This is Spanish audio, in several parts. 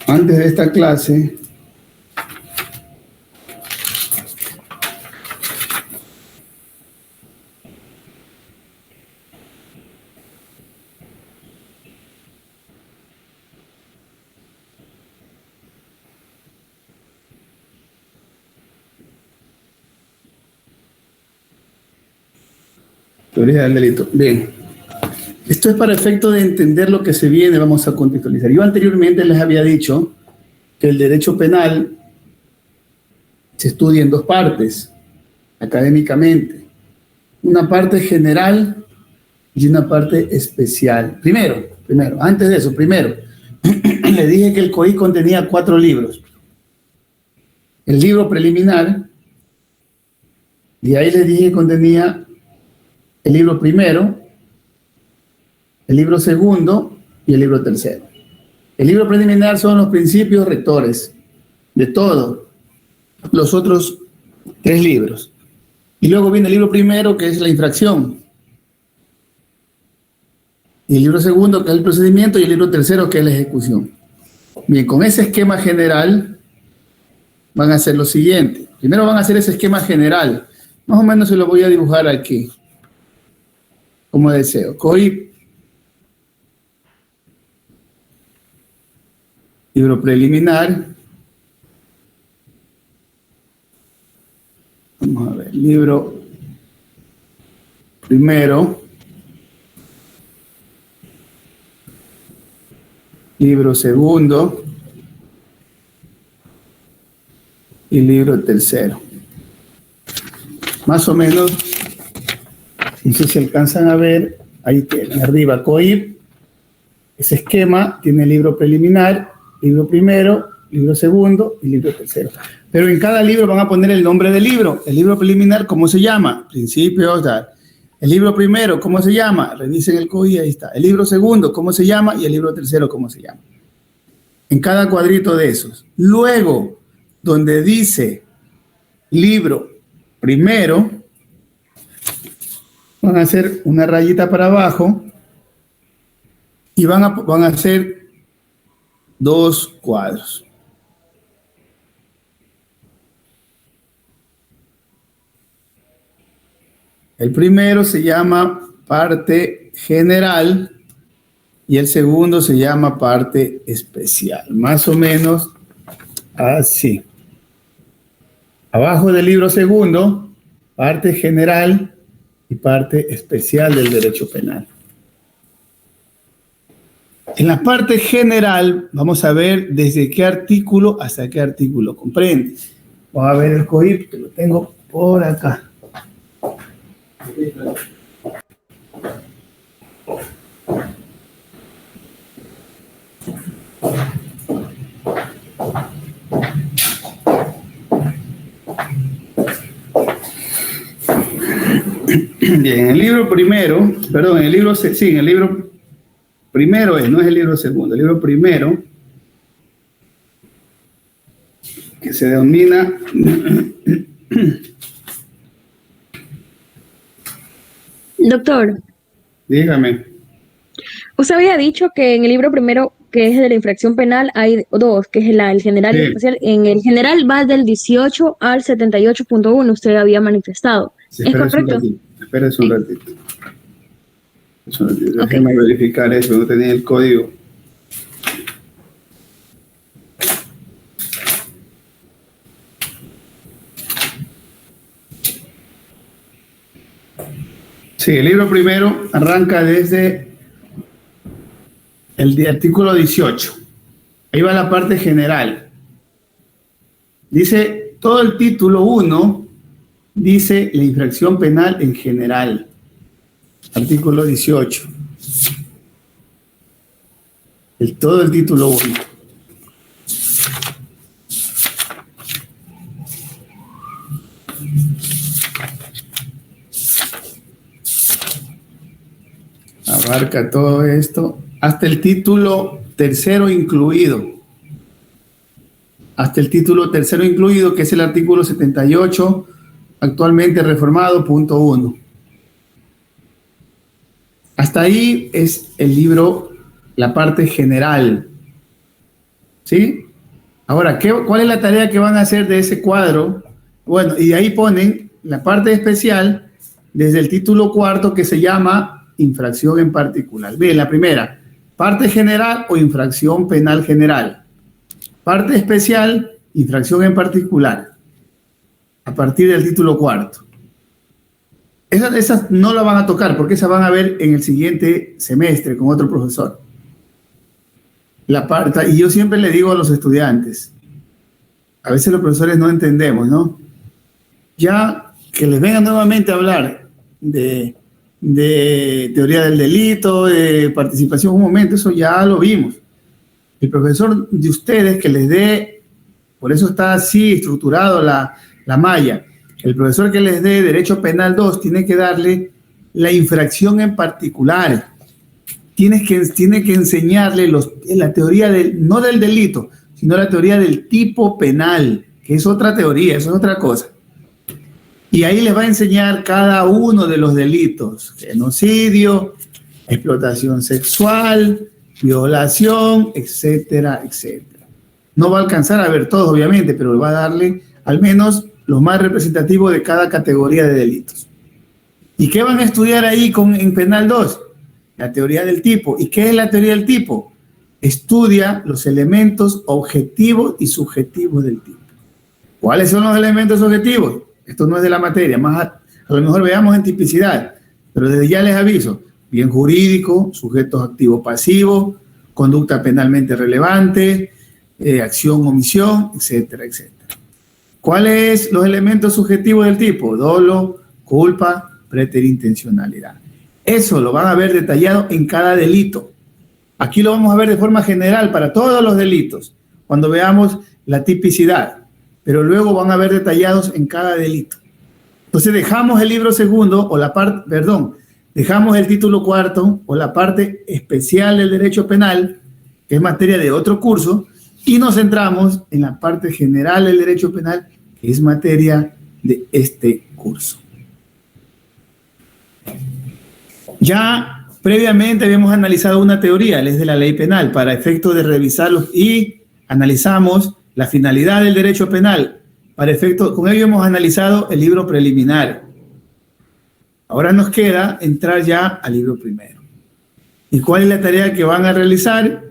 Antes de esta clase, teoría del delito. Bien. Esto es para efecto de entender lo que se viene, vamos a contextualizar. Yo anteriormente les había dicho que el derecho penal se estudia en dos partes, académicamente. Una parte general y una parte especial. Primero, antes de eso, le dije que el COI contenía 4 libros. El libro preliminar, y ahí les dije que contenía el libro primero, el libro segundo y el libro tercero. El libro preliminar son los principios rectores de todos los otros 3 libros. Y luego viene el libro primero, que es la infracción. Y el libro segundo, que es el procedimiento, y el libro tercero, que es la ejecución. Bien, con ese esquema general van a hacer lo siguiente. Primero van a hacer ese esquema general. Más o menos se lo voy a dibujar aquí, como deseo. COI, libro preliminar. Vamos a ver, libro primero. Libro segundo. Y libro tercero. Más o menos, no sé si alcanzan a ver, ahí tienen arriba COIP. Ese esquema tiene libro preliminar, libro primero, libro segundo y libro tercero. Pero en cada libro van a poner el nombre del libro. El libro preliminar, ¿cómo se llama? Principios, tal. El libro primero, ¿cómo se llama? Revisen el COI, ahí está. El libro segundo, ¿cómo se llama? Y el libro tercero, ¿cómo se llama? En cada cuadrito de esos. Luego, donde dice libro primero, van a hacer una rayita para abajo y van a hacer 2 cuadros. El primero se llama parte general y el segundo se llama parte especial. Más o menos así. Abajo del libro segundo, parte general y parte especial del derecho penal. En la parte general vamos a ver desde qué artículo hasta qué artículo comprende. Vamos a ver el COIP, que lo tengo por acá. Bien, el libro primero, perdón, en el libro primero no es el libro segundo, el libro primero, que se denomina Doctor. Dígame. Usted había dicho que en el libro primero, que es de la infracción penal, hay 2, que es el general y el especial. En el general va del 18 al 78.1, usted había manifestado. Sí, ¿Es correcto? Espérese un ratito. Déjeme verificar eso, no tenía el código. Sí, el libro primero arranca desde el artículo 18. Ahí va la parte general. Dice, todo el título 1 dice la infracción penal en general. Artículo 18. Todo el título 1. Abarca todo esto hasta el título tercero incluido. Hasta el título tercero incluido, que es el artículo 78, actualmente reformado, punto 1. Hasta ahí es el libro, la parte general. ¿Sí? Ahora, ¿cuál es la tarea que van a hacer de ese cuadro? Bueno, y ahí ponen la parte especial desde el título cuarto que se llama infracción en particular. Bien, la primera, parte general o infracción penal general. Parte especial, infracción en particular. A partir del título cuarto. Esas no la van a tocar porque esas van a ver en el siguiente semestre con otro profesor. Y yo siempre le digo a los estudiantes, a veces los profesores no entendemos, ¿no? Ya que les vengan nuevamente a hablar de teoría del delito, de participación, un momento, eso ya lo vimos. El profesor de ustedes que les dé, por eso está así estructurado la malla, el profesor que les dé Derecho Penal 2 tiene que darle la infracción en particular. Tiene que enseñarle la teoría no del delito, sino la teoría del tipo penal, que es otra teoría, eso es otra cosa. Y ahí les va a enseñar cada uno de los delitos: genocidio, explotación sexual, violación, etcétera, etcétera. No va a alcanzar a ver todos, obviamente, pero va a darle al menos los más representativos de cada categoría de delitos. ¿Y qué van a estudiar ahí en Penal 2? La teoría del tipo. ¿Y qué es la teoría del tipo? Estudia los elementos objetivos y subjetivos del tipo. ¿Cuáles son los elementos objetivos? Esto no es de la materia, a lo mejor veamos en tipicidad, pero desde ya les aviso: bien jurídico, sujetos activos pasivos, conducta penalmente relevante, acción, omisión, etcétera, etcétera. ¿Cuáles son los elementos subjetivos del tipo? Dolo, culpa, preterintencionalidad. Eso lo van a ver detallado en cada delito. Aquí lo vamos a ver de forma general para todos los delitos, cuando veamos la tipicidad, pero luego van a ver detallados en cada delito. Entonces dejamos el libro segundo, dejamos el título cuarto o la parte especial del derecho penal, que es materia de otro curso, y nos centramos en la parte general del derecho penal, que es materia de este curso. Ya previamente habíamos analizado una teoría, es de la ley penal, para efecto de revisarlos, y analizamos la finalidad del derecho penal. Con ello hemos analizado el libro preliminar. Ahora nos queda entrar ya al libro primero. ¿Y cuál es la tarea que van a realizar?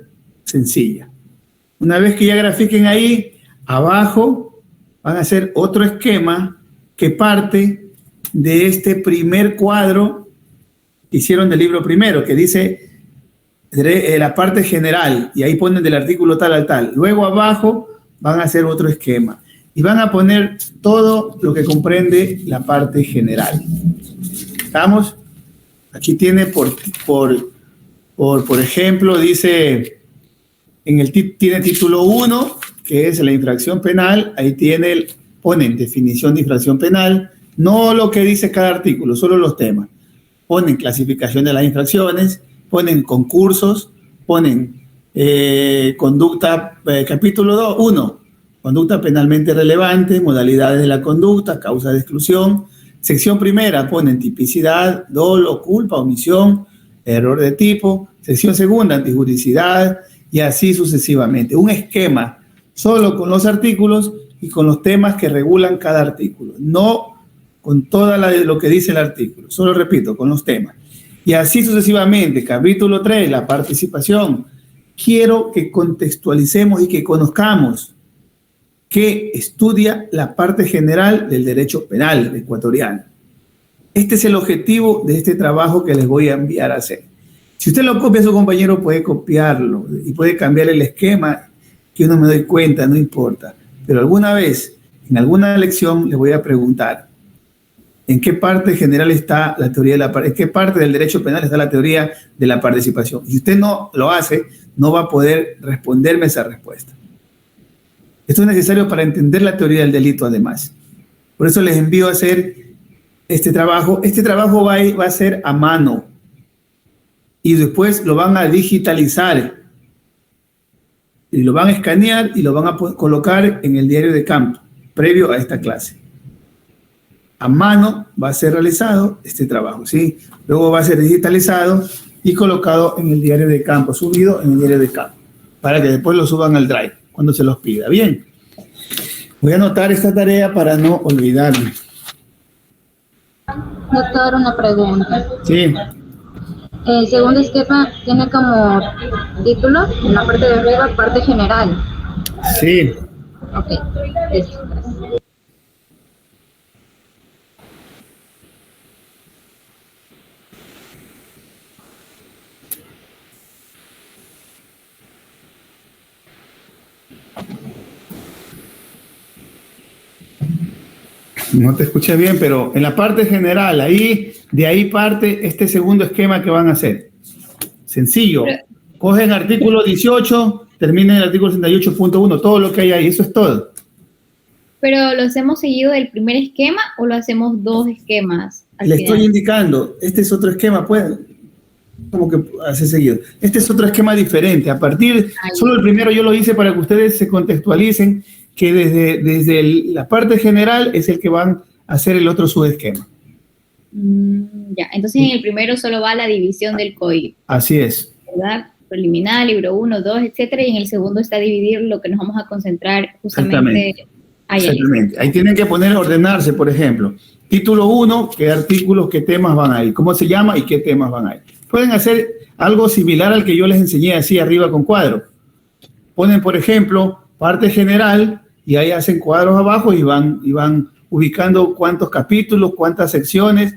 Sencilla. Una vez que ya grafiquen ahí, abajo van a hacer otro esquema que parte de este primer cuadro que hicieron del libro primero, que dice la parte general, y ahí ponen del artículo tal al tal. Luego abajo van a hacer otro esquema y van a poner todo lo que comprende la parte general. ¿Estamos? Aquí tiene por ejemplo, dice, tiene título 1, que es la infracción penal. Ahí ponen definición de infracción penal, no lo que dice cada artículo, solo los temas. Ponen clasificación de las infracciones, ponen concursos, ponen conducta, capítulo 1, conducta penalmente relevante, modalidades de la conducta, causa de exclusión. Sección primera ponen tipicidad, dolo, culpa, omisión, error de tipo. Sección segunda, antijuricidad, y así sucesivamente. Un esquema solo con los artículos y con los temas que regulan cada artículo, no con todo lo que dice el artículo, solo repito, con los temas. Y así sucesivamente. Capítulo 3, la participación. Quiero que contextualicemos y que conozcamos que estudia la parte general del derecho penal ecuatoriano. Este es el objetivo de este trabajo que les voy a enviar a hacer. Si usted lo copia, su compañero puede copiarlo y puede cambiar el esquema, que yo no me doy cuenta, no importa. Pero alguna vez, en alguna lección, le voy a preguntar: ¿en qué parte general está la teoría en qué parte del derecho penal está la teoría de la participación? Si usted no lo hace, no va a poder responderme esa respuesta. Esto es necesario para entender la teoría del delito, además. Por eso les envío a hacer este trabajo. Este trabajo va a ser a mano y después lo van a digitalizar y lo van a escanear y lo van a colocar en el diario de campo previo a esta clase. A mano va a ser realizado este trabajo, ¿sí? Luego va a ser digitalizado y colocado en el diario de campo, subido en el diario de campo, para que después lo suban al Drive. cuando se los pida. Bien, voy a anotar esta tarea para no olvidarme. Doctor, una pregunta. Sí. El segundo esquema tiene como título, en la parte de arriba, parte general. Sí. Ok, listo. No te escuché bien, pero en la parte general, de ahí parte este segundo esquema que van a hacer. Sencillo. Cogen artículo 18, terminen el artículo 68.1, todo lo que hay ahí, eso es todo. Pero ¿lo hacemos seguido del primer esquema o lo hacemos dos esquemas al Le final? estoy indicando, este es otro esquema, pues, como que hace seguido. Este es otro esquema diferente. A partir, solo el primero yo lo hice para que ustedes se contextualicen que desde la parte general es el que van a hacer el otro subesquema. Ya, entonces en el primero solo va la división del código. Así es. ¿Verdad? Preliminar, libro 1, 2, etcétera, y en el segundo está dividir lo que nos vamos a concentrar justamente ahí. Exactamente. Ahí tienen que poner, ordenarse, por ejemplo. Título 1, qué artículos, qué temas van ahí, cómo se llama y qué temas van ahí. Pueden hacer algo similar al que yo les enseñé así arriba con cuadros. Ponen, por ejemplo, parte general y ahí hacen cuadros abajo y van ubicando cuántos capítulos, cuántas secciones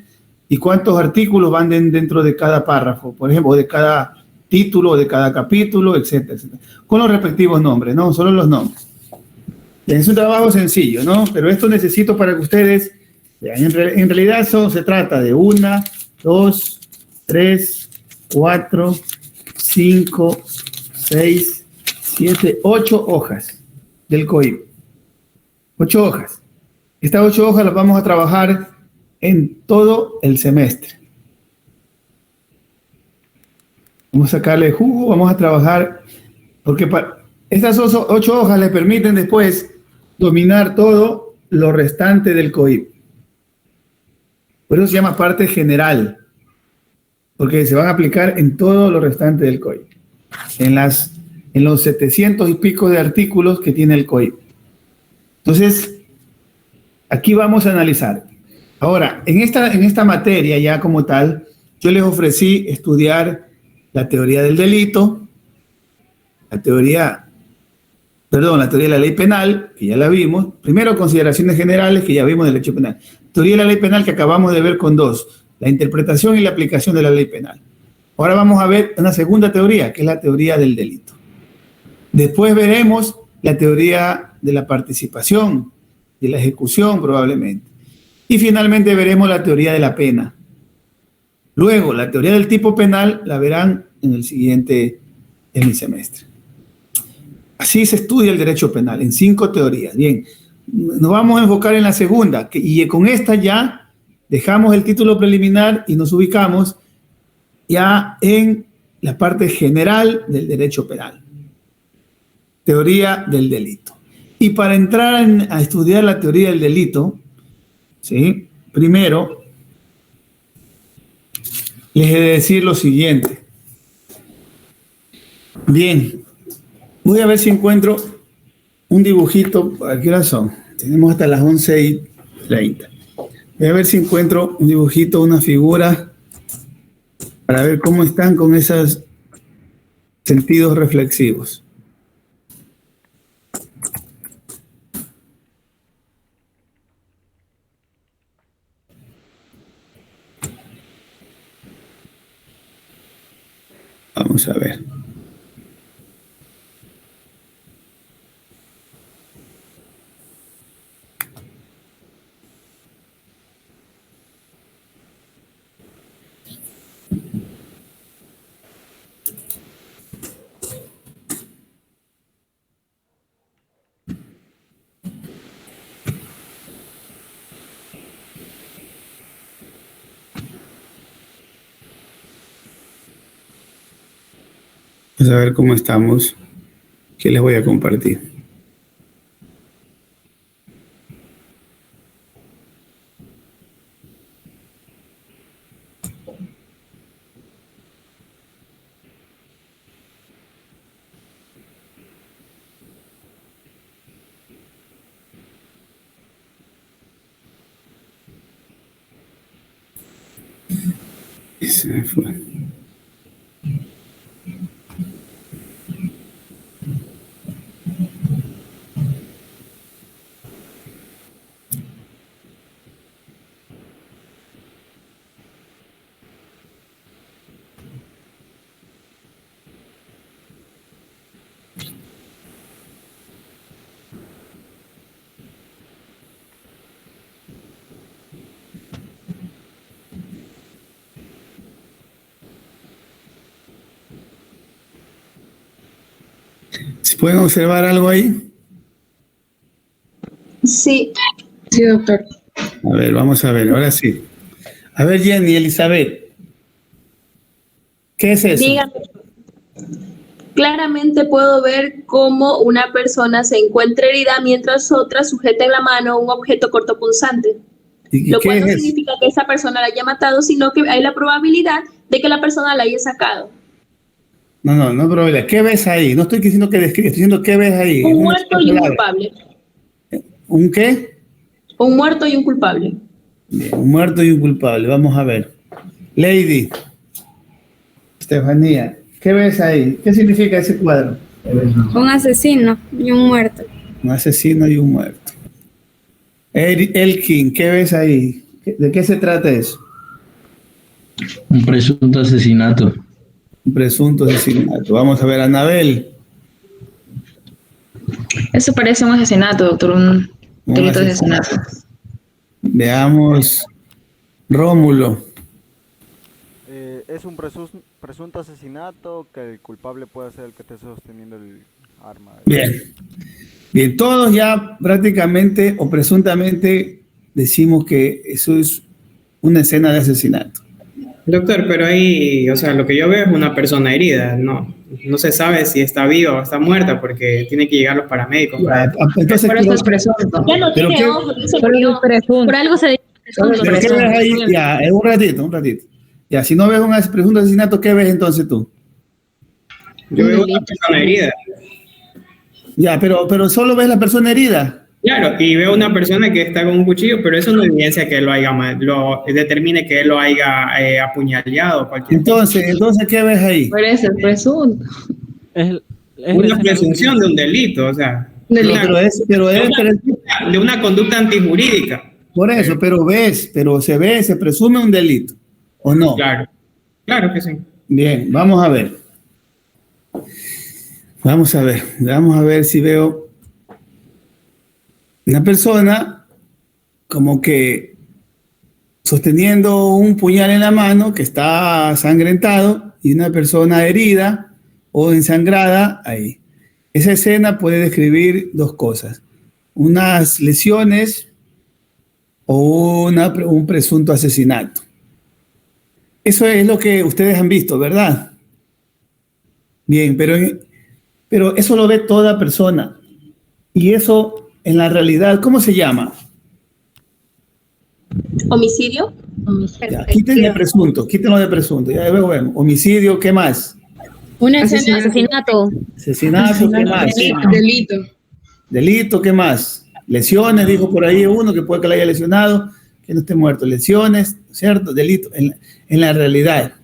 y cuántos artículos van dentro de cada párrafo, por ejemplo, de cada título, de cada capítulo, etcétera, etcétera, con los respectivos nombres, no solo los nombres. Es un trabajo sencillo, ¿no? Pero esto necesito para que ustedes, en realidad eso se trata de 1, 2, 3, 4, 5, 6, 7, 8 hojas del código. 8 hojas. Estas 8 hojas las vamos a trabajar en todo el semestre. Vamos a sacarle jugo, vamos a trabajar, porque estas 8 hojas le permiten después dominar todo lo restante del COIP. Por eso se llama parte general, porque se van a aplicar en todo lo restante del COIP, en los 700 y pico de artículos que tiene el COIP. Entonces, aquí vamos a analizar. Ahora, en esta materia ya como tal, yo les ofrecí estudiar la teoría del delito, la teoría de la ley penal, que ya la vimos. Primero, consideraciones generales, que ya vimos del derecho penal. Teoría de la ley penal, que acabamos de ver con 2, la interpretación y la aplicación de la ley penal. Ahora vamos a ver una segunda teoría, que es la teoría del delito. Después veremos la teoría de la participación, de la ejecución probablemente. Y finalmente veremos la teoría de la pena. Luego, la teoría del tipo penal la verán en el siguiente semestre. Así se estudia el derecho penal, en 5 teorías. Bien, nos vamos a enfocar en la segunda, y con esta ya dejamos el título preliminar y nos ubicamos ya en la parte general del derecho penal. Teoría del delito. Y para entrar a estudiar la teoría del delito, ¿sí? Primero, les he de decir lo siguiente. Bien, voy a ver si encuentro un dibujito. ¿A qué hora son? Tenemos hasta las 11:30. Voy a ver si encuentro un dibujito, una figura, para ver cómo están con esos sentidos reflexivos. Vamos a ver. Vamos a ver cómo estamos. ¿Qué les voy a compartir? Y se me fue. ¿Se pueden observar algo ahí? Sí. Sí, doctor. A ver, vamos a ver, ahora sí. A ver, Jenny, Elizabeth, ¿qué es eso? Dígame. Claramente puedo ver cómo una persona se encuentra herida mientras otra sujeta en la mano un objeto cortopunzante. ¿Y Lo qué cual no es eso? significa que esa persona la haya matado, sino que hay la probabilidad de que la persona la haya sacado. No, problema. ¿Qué ves ahí? No estoy diciendo que describes, estoy diciendo qué ves ahí. Un Una muerto y un palabra. culpable. ¿Un qué? Un muerto y un culpable. Bien, un muerto y un culpable. Vamos a ver. Lady, Estefanía, ¿qué ves ahí? ¿Qué significa ese cuadro? Un asesino y un muerto. Un asesino y un muerto. Elkin, ¿qué ves ahí? ¿De qué se trata eso? Un presunto asesinato. Un presunto asesinato. Vamos a ver, Anabel. Eso parece un asesinato, doctor, un delito de asesinato. asesinato. Veamos. Rómulo. Es un presunto asesinato que el culpable puede ser el que esté sosteniendo el arma. Bien. Bien, todos ya prácticamente o presuntamente decimos que eso es una escena de asesinato. Doctor, pero ahí, o sea, lo que yo veo es una persona herida, no se sabe si está viva o está muerta porque tiene que llegar los paramédicos. Entonces, Por eso es presunto. Ya no ¿Pero tiene qué? ojos, dice Por murió. presunto. Por algo se dice presunto. ¿pero qué ves ahí? Ya, un ratito. Ya, si no ves un presunto asesinato, ¿qué ves entonces tú? Yo veo una persona herida. Ya, pero solo ves la persona herida. Claro, y veo una persona que está con un cuchillo, pero eso no evidencia que lo determine que él lo haya apuñaleado. Entonces, ¿qué ves ahí? Por eso es presunto. Es una presunción de un delito, o sea, de una conducta antijurídica. Por eso, pero se presume un delito, ¿o no? Claro que sí. Bien, vamos a ver. Vamos a ver si veo una persona como que sosteniendo un puñal en la mano que está sangrentado y una persona herida o ensangrada ahí. Esa escena puede describir dos cosas: unas lesiones o un presunto asesinato. Eso es lo que ustedes han visto, ¿verdad? Bien, pero eso lo ve toda persona. Y eso, en la realidad, ¿cómo se llama? ¿Homicidio? Ya, quítenlo de presunto. Ya luego vemos. Homicidio, ¿qué más? Asesinato. Asesinato, ¿qué más? Delito, ¿qué más? Lesiones, dijo por ahí uno que puede que le haya lesionado, que no esté muerto. Lesiones, ¿cierto? Delito, en la realidad.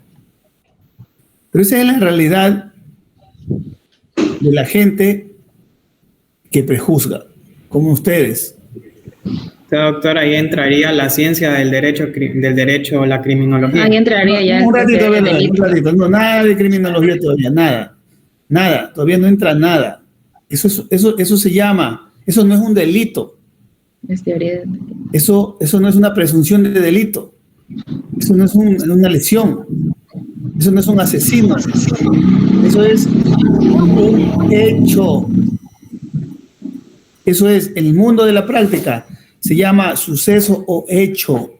Pero esa es la realidad de la gente que prejuzga, como ustedes. Doctor, ahí entraría la ciencia del derecho a la criminología. Ahí entraría ya. Un ratito, no, nada de criminología todavía, nada, todavía no entra nada. Eso se llama, eso no es un delito. Es teoría de... Eso no es una presunción de delito. Eso no es una lesión. Eso no es un asesino. Eso es un hecho. Eso es, en el mundo de la práctica, se llama suceso o hecho.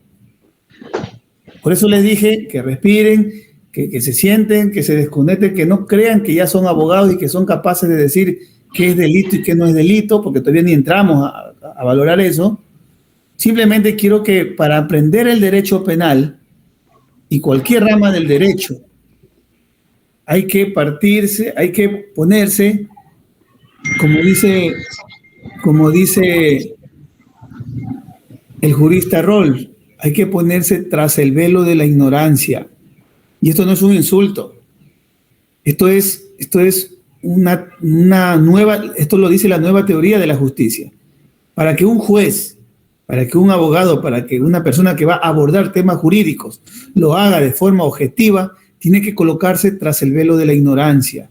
Por eso les dije que respiren, que se sienten, que se desconecten, que no crean que ya son abogados y que son capaces de decir qué es delito y qué no es delito, porque todavía ni entramos a valorar eso. Simplemente quiero que para aprender el derecho penal y cualquier rama del derecho, hay que ponerse, como dice el jurista Roll, hay que ponerse tras el velo de la ignorancia. Y esto no es un insulto. Esto es una nueva, esto lo dice la nueva teoría de la justicia. Para que un juez, para que un abogado, para que una persona que va a abordar temas jurídicos lo haga de forma objetiva, tiene que colocarse tras el velo de la ignorancia.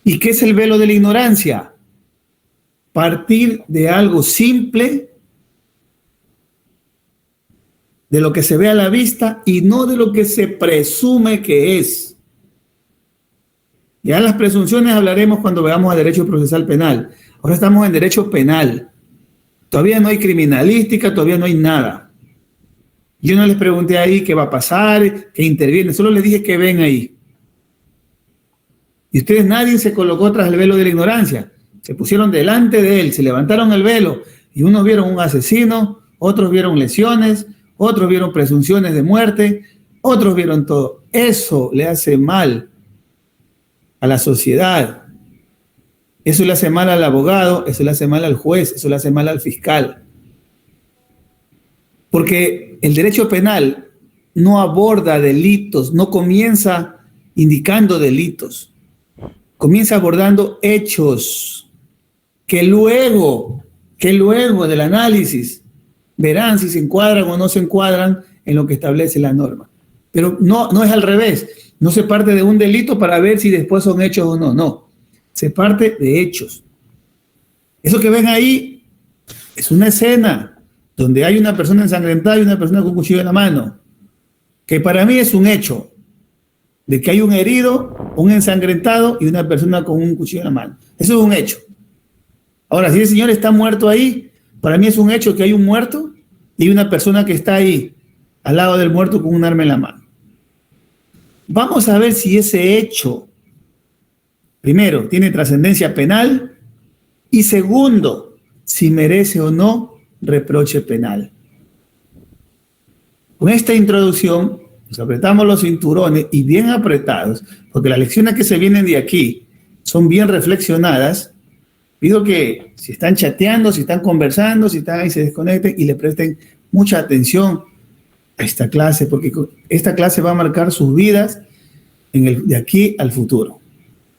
¿Y qué es el velo de la ignorancia? Partir de algo simple, de lo que se ve a la vista y no de lo que se presume que es. Ya las presunciones hablaremos cuando veamos a derecho procesal penal. Ahora estamos en derecho penal. Todavía no hay criminalística, todavía no hay nada. Yo no les pregunté ahí qué va a pasar, qué interviene, solo les dije qué ven ahí. Y ustedes, nadie se colocó tras el velo de la ignorancia. Se pusieron delante de él, se levantaron el velo y unos vieron un asesino, otros vieron lesiones, otros vieron presunciones de muerte, otros vieron todo. Eso le hace mal a la sociedad. Eso le hace mal al abogado, eso le hace mal al juez, eso le hace mal al fiscal. Porque el derecho penal no aborda delitos, no comienza indicando delitos, comienza abordando hechos que luego del análisis verán si se encuadran o no se encuadran en lo que establece la norma. Pero no es al revés. No se parte de un delito para ver si después son hechos o no. No. Se parte de hechos. Eso que ven ahí es una escena donde hay una persona ensangrentada y una persona con un cuchillo en la mano. Que para mí es un hecho de que hay un herido, un ensangrentado y una persona con un cuchillo en la mano. Eso es un hecho. Ahora, si el señor está muerto ahí, para mí es un hecho que hay un muerto y una persona que está ahí al lado del muerto con un arma en la mano. Vamos a ver si ese hecho, primero, tiene trascendencia penal y segundo, si merece o no reproche penal. Con esta introducción, nos apretamos los cinturones y bien apretados, porque las lecciones que se vienen de aquí son bien reflexionadas. Pido que si están chateando, si están conversando, si están ahí, se desconecten y le presten mucha atención a esta clase, porque esta clase va a marcar sus vidas de aquí al futuro.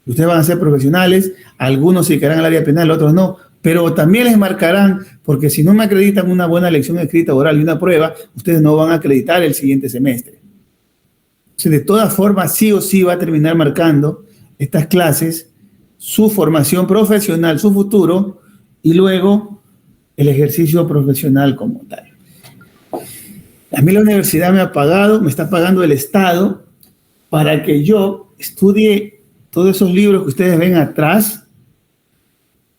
Ustedes van a ser profesionales, algunos se dedicarán al área penal, otros no, pero también les marcarán, porque si no me acreditan una buena lección escrita, oral y una prueba, ustedes no van a acreditar el siguiente semestre. Entonces, de todas formas, sí o sí va a terminar marcando estas clases su formación profesional, su futuro, y luego el ejercicio profesional como tal. A mí la universidad me está pagando el Estado para que yo estudie todos esos libros que ustedes ven atrás,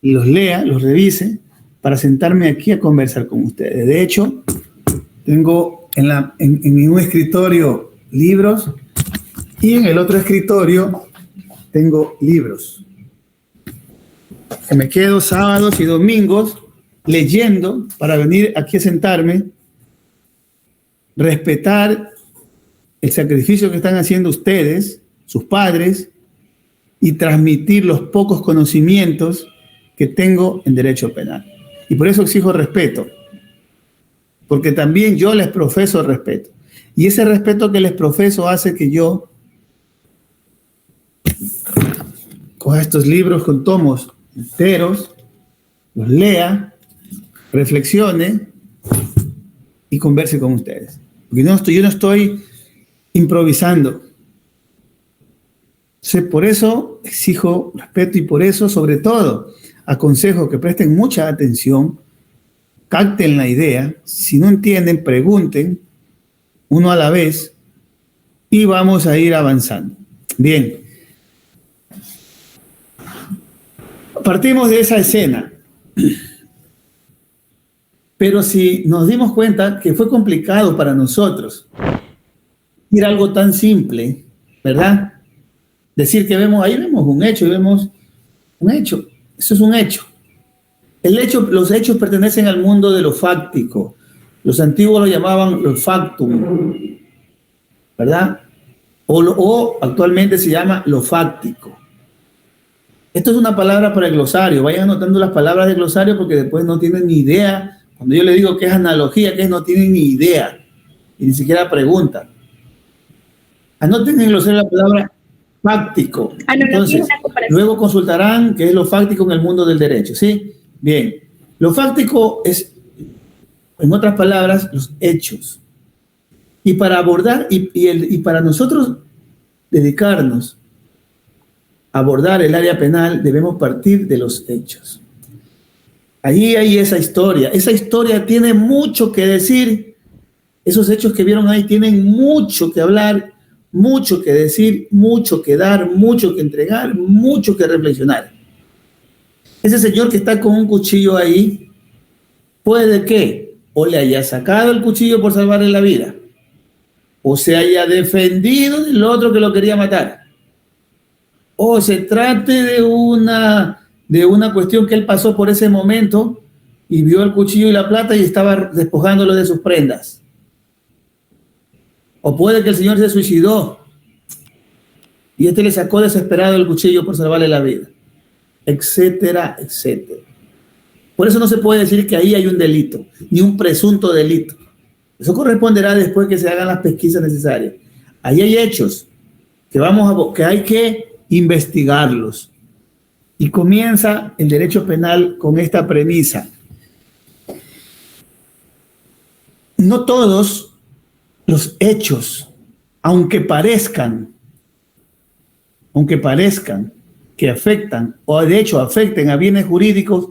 y los lea, los revise, para sentarme aquí a conversar con ustedes. De hecho, tengo en un escritorio libros y en el otro escritorio tengo libros. Que me quedo sábados y domingos leyendo para venir aquí a sentarme, respetar el sacrificio que están haciendo ustedes, sus padres, y transmitir los pocos conocimientos que tengo en derecho penal. Y por eso exijo respeto, porque también yo les profeso respeto. Y ese respeto que les profeso hace que yo coja estos libros con tomos enteros, los lea, reflexione y converse con ustedes. Porque yo no estoy improvisando. Entonces, por eso exijo respeto y por eso, sobre todo, aconsejo que presten mucha atención, capten la idea, si no entienden, pregunten, uno a la vez, y vamos a ir avanzando. Bien. Partimos de esa escena. Pero si nos dimos cuenta que fue complicado para nosotros ir a algo tan simple, ¿verdad? Decir que vemos un hecho y vemos un hecho. Eso es un hecho. Los hechos pertenecen al mundo de lo fáctico. Los antiguos lo llamaban lo factum, ¿verdad? O actualmente se llama lo fáctico. Esto es una palabra para el glosario. Vayan anotando las palabras del glosario porque después no tienen ni idea. Cuando yo le digo que es analogía, que es, no tienen ni idea. Y ni siquiera preguntan. Anoten en la palabra fáctico. No, Entonces, luego consultarán qué es lo fáctico en el mundo del derecho, ¿sí? Bien. Lo fáctico es, en otras palabras, los hechos. Y para abordar, y para nosotros dedicarnos a abordar el área penal, debemos partir de los hechos. Ahí hay esa historia. Esa historia tiene mucho que decir. Esos hechos que vieron ahí tienen mucho que hablar, mucho que decir, mucho que dar, mucho que entregar, mucho que reflexionar. Ese señor que está con un cuchillo ahí, puede que o le haya sacado el cuchillo por salvarle la vida, o se haya defendido del otro que lo quería matar, o se trate de una cuestión que él pasó por ese momento y vio el cuchillo y la plata y estaba despojándolo de sus prendas. O puede que el señor se suicidó y le sacó desesperado el cuchillo por salvarle la vida, etcétera, etcétera. Por eso no se puede decir que ahí hay un delito, ni un presunto delito. Eso corresponderá después que se hagan las pesquisas necesarias. Ahí hay hechos que hay que investigarlos. Y comienza el derecho penal con esta premisa. No todos los hechos, aunque parezcan que afectan, o de hecho afecten a bienes jurídicos,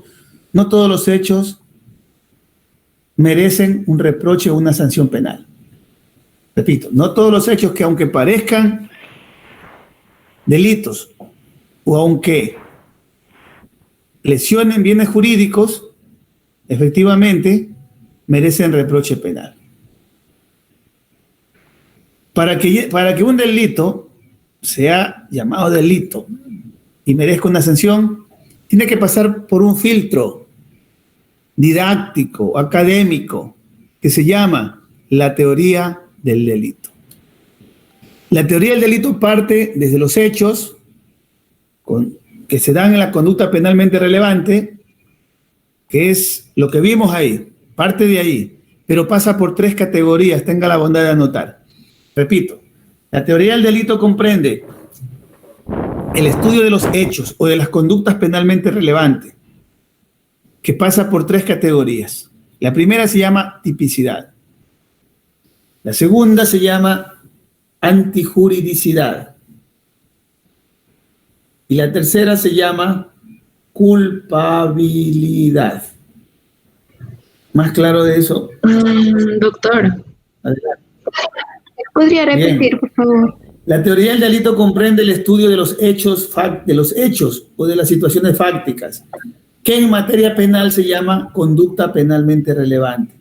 no todos los hechos merecen un reproche o una sanción penal. Repito, no todos los hechos que aunque parezcan delitos o aunque lesionen bienes jurídicos, efectivamente merecen reproche penal. Para que un delito sea llamado delito y merezca una sanción, tiene que pasar por un filtro didáctico, académico, que se llama la teoría del delito. La teoría del delito parte desde los hechos que se dan en la conducta penalmente relevante, que es lo que vimos ahí, parte de ahí, pero pasa por 3 categorías, tenga la bondad de anotar. Repito, la teoría del delito comprende el estudio de los hechos o de las conductas penalmente relevantes, que pasa por 3 categorías. La primera se llama tipicidad. La segunda se llama antijuridicidad. Y la tercera se llama culpabilidad. ¿Más claro de eso? Doctor, Adelante. ¿podría repetir, Bien. por favor? La teoría del delito comprende el estudio de los hechos o de las situaciones fácticas, que en materia penal se llama conducta penalmente relevante.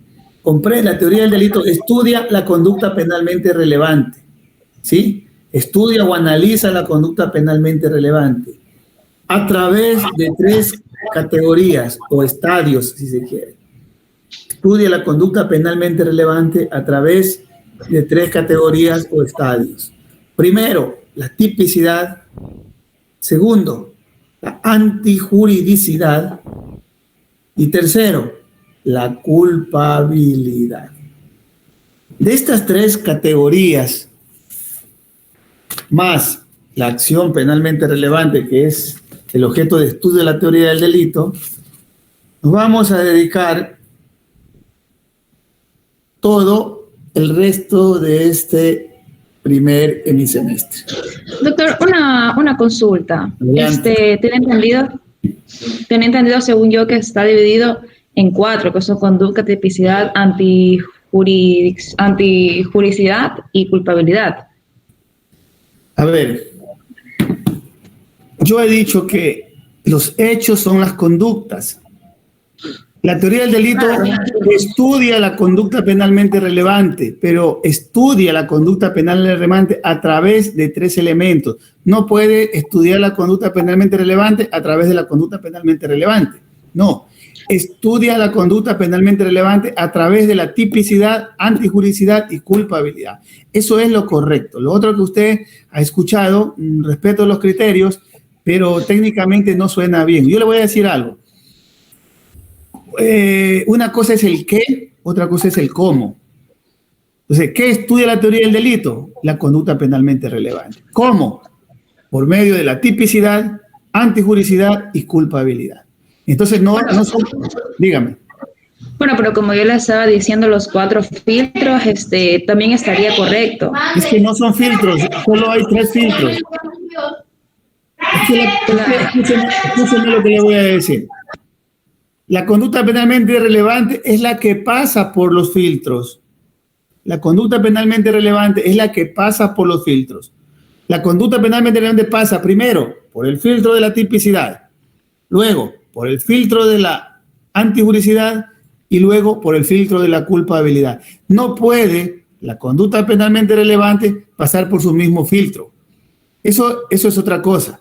Comprende, la teoría del delito estudia la conducta penalmente relevante, ¿sí? Estudia o analiza la conducta penalmente relevante a través de 3 categorías o estadios, si se quiere. Estudia la conducta penalmente relevante a través de 3 categorías o estadios. Primero, la tipicidad. Segundo, la antijuridicidad. Y tercero, la culpabilidad. De estas 3 categorías, más la acción penalmente relevante, que es el objeto de estudio de la teoría del delito, nos vamos a dedicar todo el resto de este primer hemisemestre. Doctor, una consulta. Adelante. Tengo entendido, según yo, que está dividido en 4, que son conducta, tipicidad, antijuridicidad y culpabilidad. A ver, yo he dicho que los hechos son las conductas. La teoría del delito estudia la conducta penalmente relevante, pero estudia la conducta penal relevante a través de 3 elementos. No puede estudiar la conducta penalmente relevante a través de la conducta penalmente relevante. No, estudia la conducta penalmente relevante a través de la tipicidad, antijuridicidad y culpabilidad. Eso es lo correcto. Lo otro que usted ha escuchado, respeto los criterios, pero técnicamente no suena bien. Yo le voy a decir algo. Una cosa es el qué, otra cosa es el cómo. Entonces, ¿qué estudia la teoría del delito? la conducta penalmente relevante. ¿Cómo? Por medio de la tipicidad, antijuricidad y culpabilidad. Entonces, no son... Dígame. Bueno, pero como yo le estaba diciendo, los 4 filtros, también estaría correcto. Es que no son filtros, solo hay 3 filtros. Escúcheme lo que le voy a decir. La conducta penalmente relevante es la que pasa por los filtros. La conducta penalmente relevante es la que pasa por los filtros. La conducta penalmente relevante pasa primero por el filtro de la tipicidad, luego por el filtro de la antijuricidad y luego por el filtro de la culpabilidad. No puede la conducta penalmente relevante pasar por su mismo filtro. Eso es otra cosa.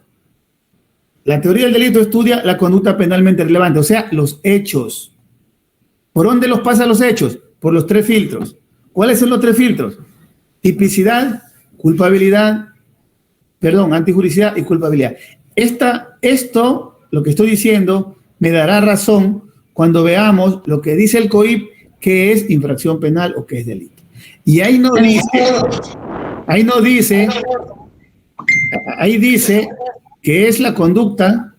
La teoría del delito estudia la conducta penalmente relevante, o sea, los hechos. ¿Por dónde los pasan los hechos? Por los 3 filtros. ¿Cuáles son los 3 filtros? Tipicidad, antijuricidad y culpabilidad. Esto, lo que estoy diciendo, me dará razón cuando veamos lo que dice el COIP, que es infracción penal o que es delito. Y ahí dice que es la conducta,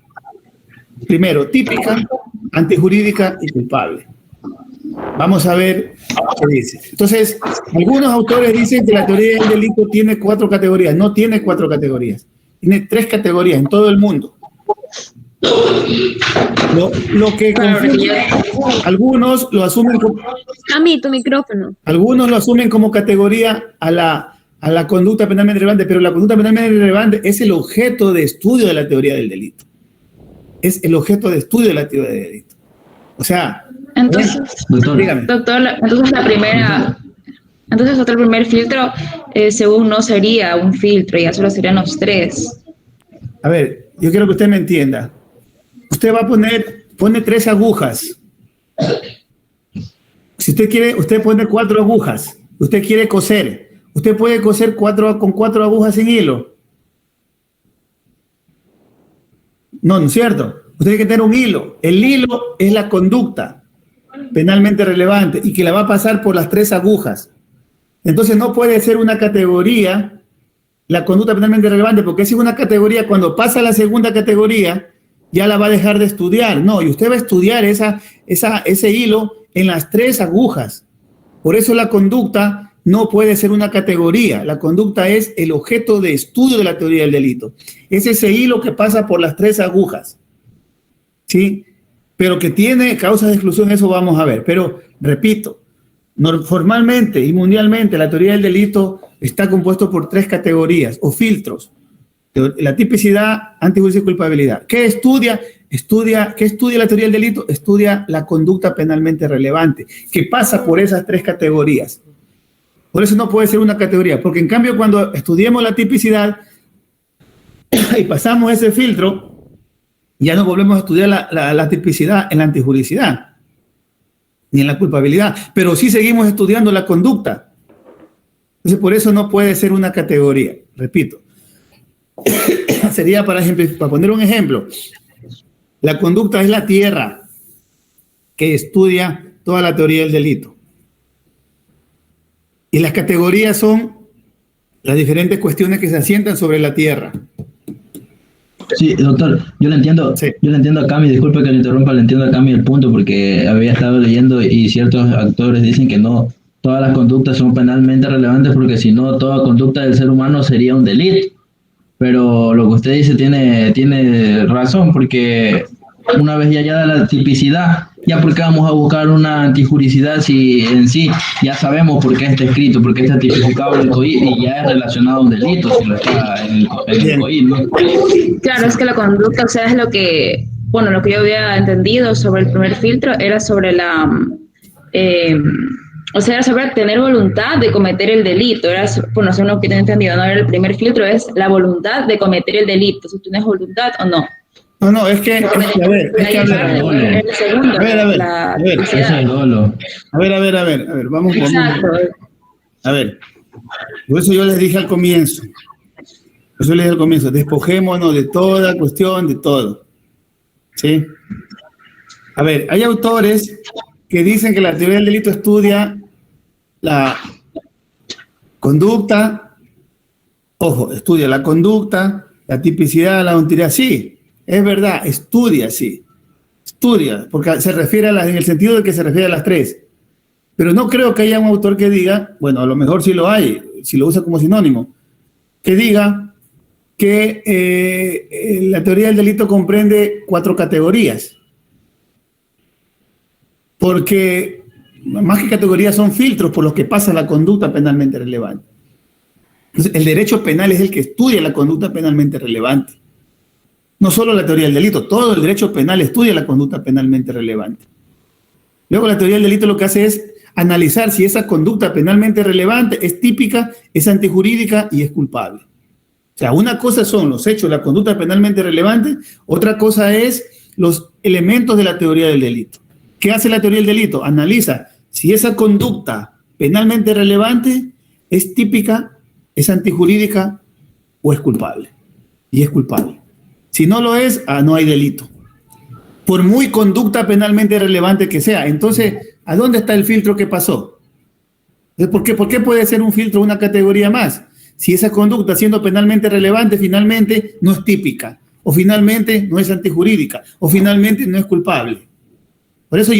primero, típica, antijurídica y culpable. Vamos a ver qué dice. Entonces, algunos autores dicen que la teoría del delito tiene 4 categorías. No tiene 4 categorías. Tiene 3 categorías en todo el mundo. Lo que algunos lo asumen como... A mí, tu micrófono. Algunos lo asumen como categoría a la conducta penalmente relevante, pero la conducta penalmente relevante es el objeto de estudio de la teoría del delito. Es el objeto de estudio de la teoría del delito. O sea... Entonces, doctor, entonces otro primer filtro, según no sería un filtro, ya solo serían los 3. A ver, yo quiero que usted me entienda. Usted va a pone 3 agujas. Si usted quiere, usted pone 4 agujas. Usted quiere coser. Usted puede coser con 4 agujas sin hilo. No, ¿no es cierto? Usted tiene que tener un hilo. El hilo es la conducta penalmente relevante y que la va a pasar por las 3 agujas. Entonces no puede ser una categoría la conducta penalmente relevante, porque si es una categoría, cuando pasa a la segunda categoría, ya la va a dejar de estudiar. No, y usted va a estudiar ese hilo en las 3 agujas. Por eso la conducta no puede ser una categoría. La conducta es el objeto de estudio de la teoría del delito. Es ese hilo que pasa por las 3 agujas. ¿Sí? Pero que tiene causas de exclusión, eso vamos a ver. Pero, repito, formalmente y mundialmente la teoría del delito está compuesto por 3 categorías o filtros. La tipicidad, antijuricidad y culpabilidad. ¿Qué estudia? ¿Qué estudia la teoría del delito? Estudia la conducta penalmente relevante, que pasa por esas 3 categorías. Por eso no puede ser una categoría, porque en cambio cuando estudiemos la tipicidad y pasamos ese filtro, ya no volvemos a estudiar la tipicidad en la antijuricidad, ni en la culpabilidad, pero sí seguimos estudiando la conducta. Entonces, por eso no puede ser una categoría. Repito, sería para poner un ejemplo, la conducta es la tierra que estudia toda la teoría del delito. Y las categorías son las diferentes cuestiones que se asientan sobre la tierra. Sí, doctor, yo le entiendo a Cami, disculpe que le interrumpa, le entiendo a Cami el punto porque había estado leyendo y ciertos actores dicen que no todas las conductas son penalmente relevantes porque si no toda conducta del ser humano sería un delito. Pero lo que usted dice tiene razón, porque una vez ya da la tipicidad, ya porque vamos a buscar una antijuricidad si en sí ya sabemos por qué está escrito, por qué está tipificado en el COIP y ya es relacionado a un delito si lo está en el COIP, ¿no? Claro, es que la conducta, o sea, es lo que yo había entendido sobre el primer filtro era sobre era sobre tener voluntad de cometer el delito, según lo que tengo entendido, no era el primer filtro, es la voluntad de cometer el delito, si tienes voluntad o no. No, es que, a ver, vamos. A ver, por eso yo les dije al comienzo, despojémonos de toda cuestión, de todo, ¿sí? A ver, hay autores que dicen que la teoría del delito estudia la conducta Ojo, estudia la conducta, la tipicidad, la utilidad. Sí, es verdad, estudia, sí. Estudia, porque se refiere en el sentido de que se refiere a las tres. Pero no creo que haya un autor que diga, bueno, a lo mejor sí lo hay, si lo usa como sinónimo, que diga que la teoría del delito comprende 4 categorías. Porque más que categorías son filtros por los que pasa la conducta penalmente relevante. Entonces, el derecho penal es el que estudia la conducta penalmente relevante. No solo la teoría del delito, todo el derecho penal estudia la conducta penalmente relevante. Luego la teoría del delito lo que hace es analizar si esa conducta penalmente relevante es típica, es antijurídica y es culpable. O sea, una cosa son los hechos de la conducta penalmente relevante, otra cosa es los elementos de la teoría del delito. ¿Qué hace la teoría del delito? Analiza si esa conducta penalmente relevante es típica, es antijurídica o es culpable. Y es culpable. Si no lo es, no hay delito. Por muy conducta penalmente relevante que sea. Entonces, ¿a dónde está el filtro que pasó? ¿Por qué puede ser un filtro una categoría más? Si esa conducta, siendo penalmente relevante, finalmente no es típica, o finalmente no es antijurídica, o finalmente no es culpable. Por eso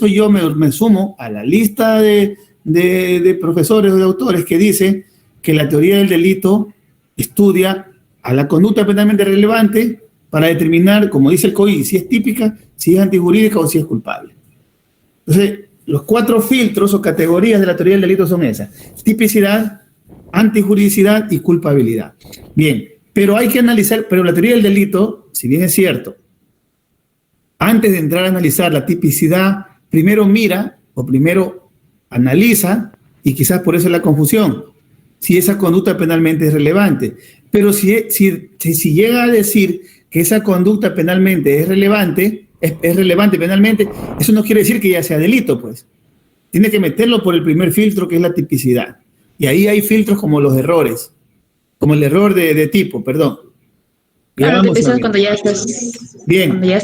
yo me sumo a la lista de profesores o de autores que dice que la teoría del delito estudia a la conducta penalmente relevante para determinar, como dice el COI, si es típica, si es antijurídica o si es culpable. Entonces, los 4 filtros o categorías de la teoría del delito son esas: tipicidad, antijuridicidad y culpabilidad. Bien, pero hay que analizar, pero la teoría del delito, si bien es cierto, antes de entrar a analizar la tipicidad, primero mira o primero analiza, y quizás por eso es la confusión, si esa conducta penalmente es relevante. Pero si llega a decir que esa conducta penalmente es relevante penalmente, eso no quiere decir que ya sea delito, pues. Tiene que meterlo por el primer filtro, que es la tipicidad. Y ahí hay filtros como los errores, como el error de tipo, perdón. Claro, eso es cuando ya está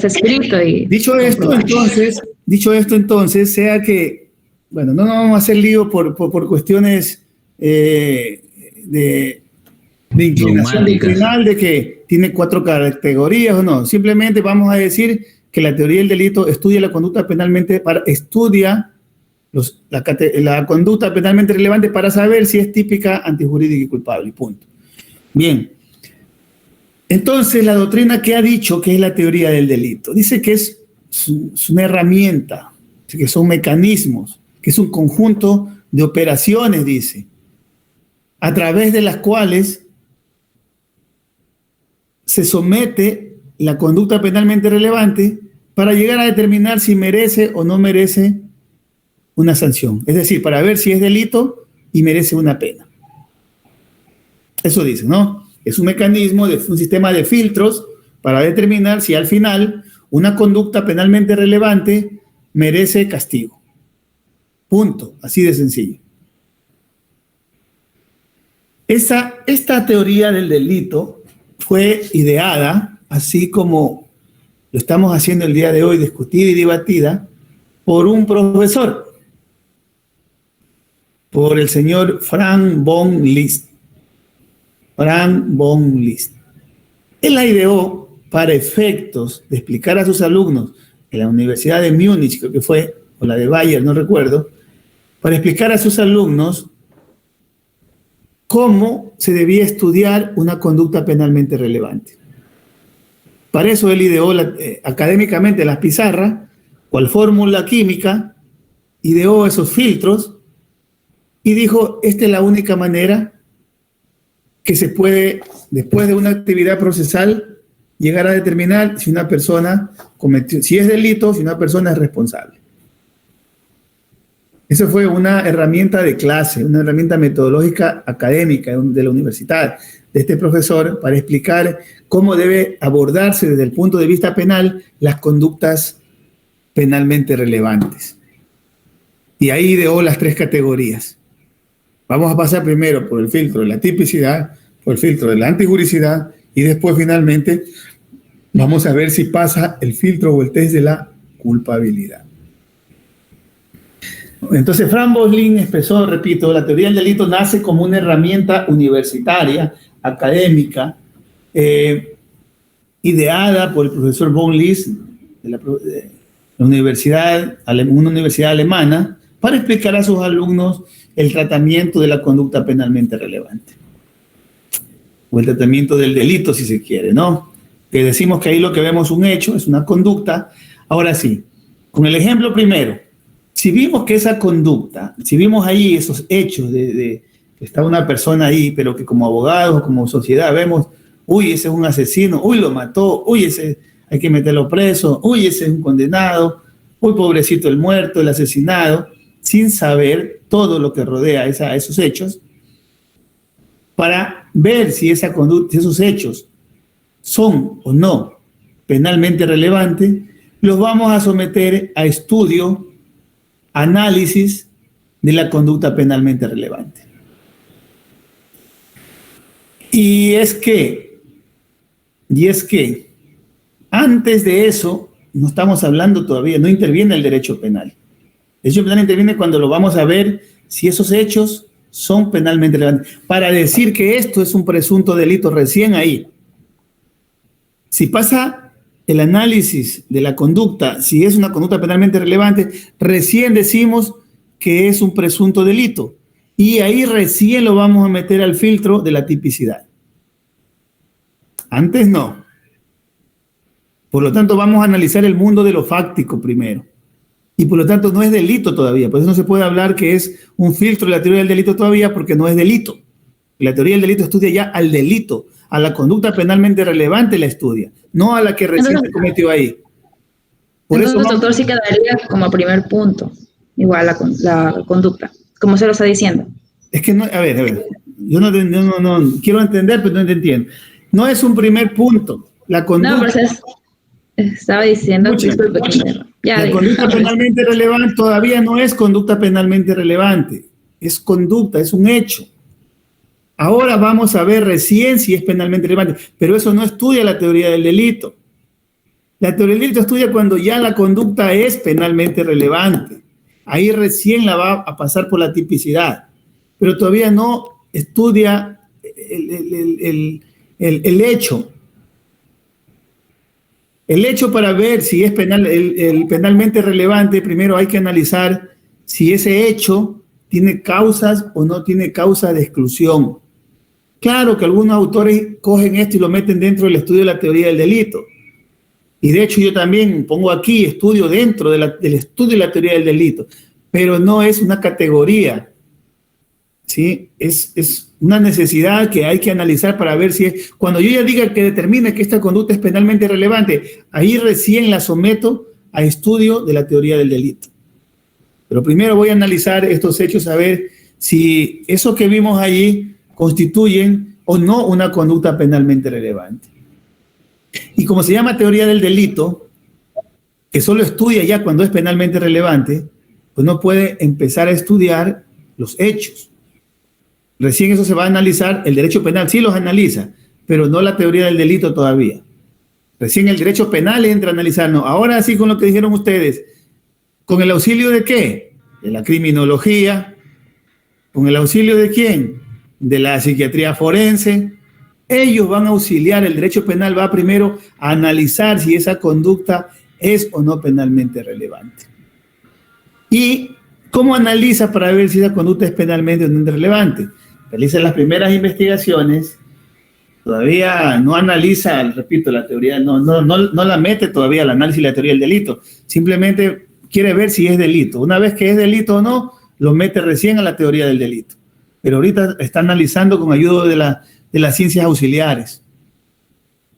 escrito. Dicho esto, entonces, sea que, bueno, no vamos a hacer lío por cuestiones de inclinación doctrinal, de que tiene 4 categorías o no. Simplemente vamos a decir que la teoría del delito estudia la conducta penalmente, estudia la conducta penalmente relevante para saber si es típica, antijurídica y culpable, punto. Bien. Entonces, la doctrina que ha dicho que es la teoría del delito, dice que es una herramienta, que son mecanismos, que es un conjunto de operaciones, dice, a través de las cuales se somete la conducta penalmente relevante para llegar a determinar si merece o no merece una sanción. Es decir, para ver si es delito y merece una pena. Eso dice, ¿no? Es un mecanismo, un sistema de filtros para determinar si al final una conducta penalmente relevante merece castigo. Punto. Así de sencillo. Esta teoría del delito fue ideada, así como lo estamos haciendo el día de hoy, discutida y debatida, por un profesor, por el señor Frank von Liszt. Frank von Liszt. Él la ideó para efectos de explicar a sus alumnos en la Universidad de Múnich, creo que fue, o la de Bayern, no recuerdo, para explicar a sus alumnos cómo se debía estudiar una conducta penalmente relevante. Para eso él ideó académicamente las pizarras, cual fórmula química, ideó esos filtros y dijo, esta es la única manera que se puede, después de una actividad procesal, llegar a determinar si una persona cometió, si es delito, si una persona es responsable. Esa fue una herramienta de clase, una herramienta metodológica académica de la universidad, de este profesor, para explicar cómo debe abordarse desde el punto de vista penal las conductas penalmente relevantes. Y ahí ideó las 3 categorías. Vamos a pasar primero por el filtro de la tipicidad, por el filtro de la antijuridicidad, y después finalmente vamos a ver si pasa el filtro o el test de la culpabilidad. Entonces, Frank Boslin expresó, repito, la teoría del delito nace como una herramienta universitaria, académica, ideada por el profesor von List de la universidad, una universidad alemana, para explicar a sus alumnos el tratamiento de la conducta penalmente relevante. O el tratamiento del delito, si se quiere, ¿no? Que decimos que ahí lo que vemos es un hecho, es una conducta. Ahora sí, con el ejemplo primero, si vimos que esa conducta, si vimos ahí esos hechos de que está una persona ahí, pero que como abogados, como sociedad, vemos, uy, ese es un asesino, uy, lo mató, uy, ese hay que meterlo preso, uy, ese es un condenado, uy, pobrecito el muerto, el asesinado, sin saber todo lo que rodea a esos hechos, para ver si esa conducta, si esos hechos son o no penalmente relevantes, los vamos a someter a estudio, análisis de la conducta penalmente relevante. Y es que, antes de eso, no estamos hablando todavía, no interviene el derecho penal. El derecho penal interviene cuando lo vamos a ver si esos hechos son penalmente relevantes. Para decir que esto es un presunto delito, recién ahí. Si pasa el análisis de la conducta, si es una conducta penalmente relevante, recién decimos que es un presunto delito. Y ahí recién lo vamos a meter al filtro de la tipicidad. Antes no. Por lo tanto, vamos a analizar el mundo de lo fáctico primero. Y por lo tanto, no es delito todavía. Por eso no se puede hablar que es un filtro de la teoría del delito todavía, porque no es delito. La teoría del delito estudia ya al delito, a la conducta penalmente relevante la estudia, no a la que recién se cometió ahí. Por entonces, eso doctor, sí quedaría como primer punto, igual la conducta, como se lo está diciendo. Es que no, a ver, yo no quiero entender, pero no te entiendo. No es un primer punto. La conducta. No, pero estaba diciendo. La conducta penalmente relevante todavía no es conducta penalmente relevante. Es conducta, es un hecho. Ahora vamos a ver recién si es penalmente relevante, pero eso no estudia la teoría del delito. La teoría del delito estudia cuando ya la conducta es penalmente relevante. Ahí recién la va a pasar por la tipicidad, pero todavía no estudia el hecho. El hecho para ver si es penalmente relevante, primero hay que analizar si ese hecho tiene causas o no tiene causas de exclusión. Claro que algunos autores cogen esto y lo meten dentro del estudio de la teoría del delito. Y de hecho yo también pongo aquí estudio dentro del estudio de la teoría del delito, pero no es una categoría, ¿sí? Es una necesidad que hay que analizar para ver si es. Cuando yo ya diga que determine que esta conducta es penalmente relevante, ahí recién la someto a estudio de la teoría del delito. Pero primero voy a analizar estos hechos a ver si eso que vimos allí constituyen o no una conducta penalmente relevante. Y como se llama teoría del delito, que solo estudia ya cuando es penalmente relevante, pues no puede empezar a estudiar los hechos. Recién eso se va a analizar, el derecho penal sí los analiza, pero no la teoría del delito todavía. Recién el derecho penal entra a analizarnos. Ahora sí, con lo que dijeron ustedes, ¿con el auxilio de qué? De la criminología. ¿Con el auxilio de quién? De la psiquiatría forense. Ellos van a auxiliar, el derecho penal va primero a analizar si esa conducta es o no penalmente relevante. ¿Y cómo analiza para ver si esa conducta es penalmente o no relevante? Realiza las primeras investigaciones, todavía no analiza, repito, la teoría, no la mete todavía al análisis de la teoría del delito, simplemente quiere ver si es delito. Una vez que es delito o no, lo mete recién a la teoría del delito. Pero ahorita está analizando con ayuda de las ciencias auxiliares.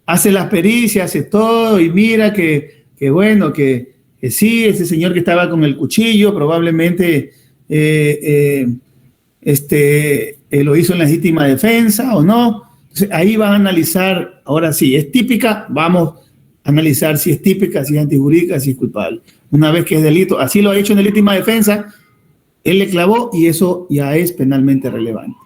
Hace las pericias, hace todo y mira que sí, ese señor que estaba con el cuchillo probablemente lo hizo en legítima defensa o no. Entonces, ahí van a analizar, ahora sí, es típica, vamos a analizar si es típica, si es antijurídica, si es culpable. Una vez que es delito, así lo ha hecho en legítima defensa, él le clavó y eso ya es penalmente relevante.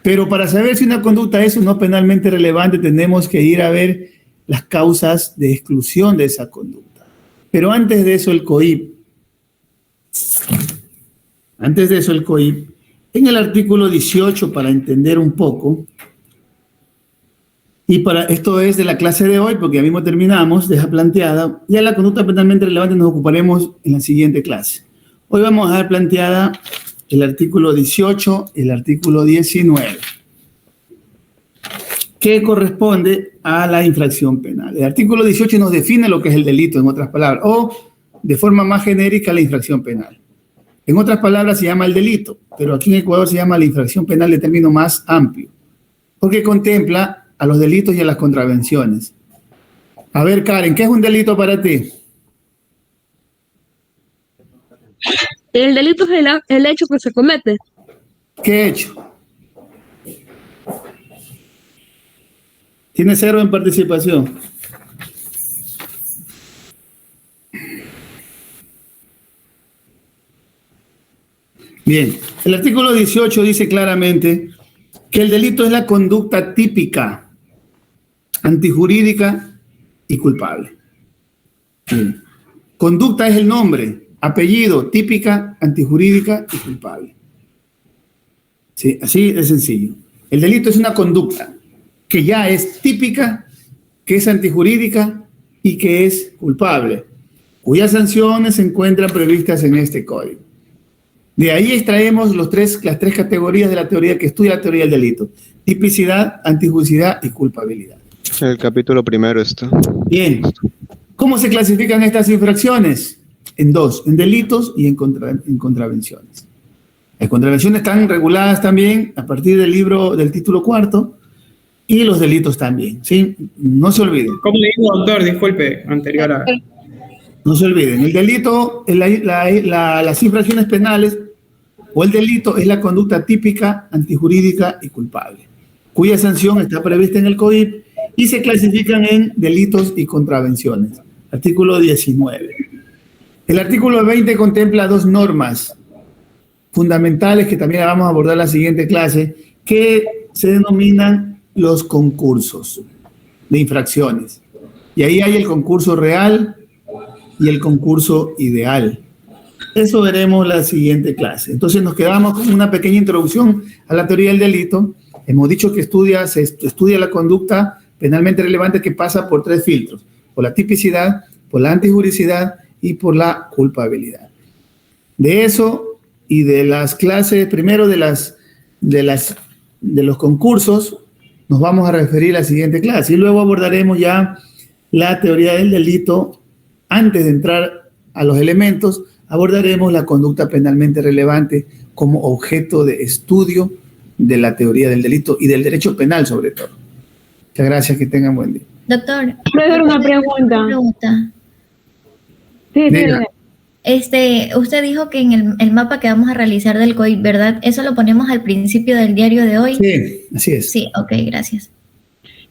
Pero para saber si una conducta es o no penalmente relevante, tenemos que ir a ver las causas de exclusión de esa conducta. Pero antes de eso, el COIP Antes de eso, el COIP, en el artículo 18, para entender un poco, y para esto es de la clase de hoy, porque ya mismo terminamos, deja planteada, ya la conducta penalmente relevante nos ocuparemos en la siguiente clase. Hoy vamos a dejar planteada el artículo 18, el artículo 19, que corresponde a la infracción penal. El artículo 18 nos define lo que es el delito, en otras palabras, o de forma más genérica, la infracción penal. En otras palabras, se llama el delito, pero aquí en Ecuador se llama la infracción penal de término más amplio, porque contempla a los delitos y a las contravenciones. A ver, Karen, ¿qué es un delito para ti? El delito es el hecho que se comete. ¿Qué hecho? Tiene 0 en participación. Bien, el artículo 18 dice claramente que el delito es la conducta típica, antijurídica y culpable. Bien. Conducta es el nombre, apellido, típica, antijurídica y culpable. Sí, así de sencillo. El delito es una conducta que ya es típica, que es antijurídica y que es culpable, cuyas sanciones se encuentran previstas en este código. De ahí extraemos las tres categorías de la teoría que estudia la teoría del delito: tipicidad, antijuricidad y culpabilidad. El capítulo primero está. Bien. ¿Cómo se clasifican estas infracciones? En dos: en delitos y en contravenciones. Las contravenciones están reguladas también a partir del libro del título cuarto, y los delitos también, ¿sí? No se olviden. ¿Cómo le digo, doctor? Disculpe, anterior a... No se olviden, el delito, las infracciones penales o el delito es la conducta típica, antijurídica y culpable, cuya sanción está prevista en el COIP y se clasifican en delitos y contravenciones. Artículo 19. El artículo 20 contempla dos normas fundamentales que también vamos a abordar en la siguiente clase, que se denominan los concursos de infracciones. Y ahí hay el concurso real y el concurso ideal. Eso veremos en la siguiente clase. Entonces nos quedamos con una pequeña introducción a la teoría del delito. Hemos dicho que se estudia la conducta penalmente relevante que pasa por 3 filtros: por la tipicidad, por la antijuricidad y por la culpabilidad. De eso y de las clases, primero de los concursos, nos vamos a referir a la siguiente clase y luego abordaremos ya la teoría del delito. Antes de entrar a los elementos, abordaremos la conducta penalmente relevante como objeto de estudio de la teoría del delito y del derecho penal sobre todo. Muchas gracias, que tengan buen día. Doctor, ¿puedo hacer una pregunta? Sí, usted dijo que en el mapa que vamos a realizar del COIP, ¿verdad? Eso lo ponemos al principio del diario de hoy. Sí, así es. Sí, ok, gracias.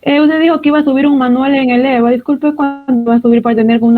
Usted dijo que iba a subir un manual en el EVA. Disculpe, ¿cuándo va a subir para tener una